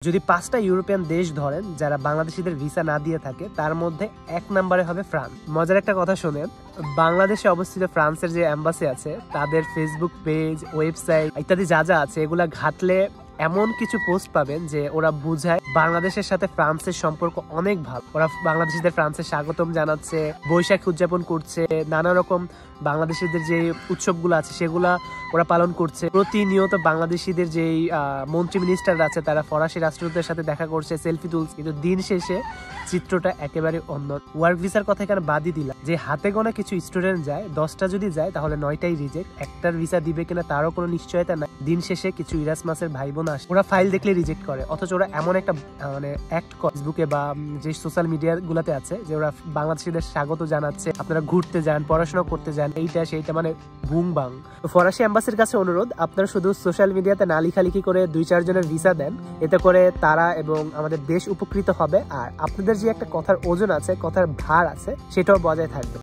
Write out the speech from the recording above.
যদি 5টা ইউরোপিয়ান দেশ ধরেন যারা বাংলাদেশিদের ভিসা না দিয়ে থাকে, তার মধ্যে 1 নম্বরে হবে ফ্রান্স। মজার একটা কথা শোনেন, বাংলাদেশে অবস্থিত ফ্রান্সের যে এম্বাসি আছে তাদের ফেসবুক পেজ, ওয়েবসাইট ইত্যাদি যা যা আছে এগুলা ঘাটলে এমন কিছু পোস্ট পাবেন যে ওরা বুঝায় বাংলাদেশের সাথে ফ্রান্সের সম্পর্ক অনেক ভালো। ওরা বাংলাদেশিদের ফ্রান্সে স্বাগতম জানাচ্ছে, বৈশাখ উদযাপন করছে, নানা রকম বাংলাদেশিদের যে উৎসবগুলো আছে সেগুলা ওরা পালন করছে। প্রতিনিয়ত বাংলাদেশিদের যেই মন্ত্রী মিনিস্টাররা আছে তারা ফরাসি রাষ্ট্রদূতের সাথে দেখা করছে, সেলফি তুলছে। কিন্তু দিন শেষে চিত্রটা একেবারে অন্য। ওয়ার্ক ভিসার কথা এখানে বাদই দিলাম, যে হাতে গোনা কিছু স্টুডেন্ট যায়, 10টা যদি যায় তাহলে 9টাই রিজেক্ট। একটার ভিসা দিবে কিনা তারও কোনো নিশ্চয়তা নাই। দিন শেষে কিছু ইরাসমাসের ভাই বোন আসে, ওরা ফাইল দেখলে রিজেক্ট করে, অথচ ওরা এমন একটা অ্যাক্ট করে ফেসবুকে বা যে সোশ্যাল মিডিয়া গুলাতে আছে যে ওরা বাংলাদেশিদের স্বাগত জানাচ্ছে, আপনারা ঘুরতে যান, পড়াশোনা করতে যান, এইটা সেইটা, মানে বুং বাং। তো ফরাসি এম্বাসির কাছে অনুরোধ, আপনারা শুধু সোশ্যাল মিডিয়াতে না লিখালিখি করে 2-4 জনের ভিসা দেন, এতে করে তারা এবং আমাদের দেশ উপকৃত হবে। আর আপনাদের যে একটা কথার ওজন আছে, কথার ভার আছে, সেটাও বজায় থাকবে।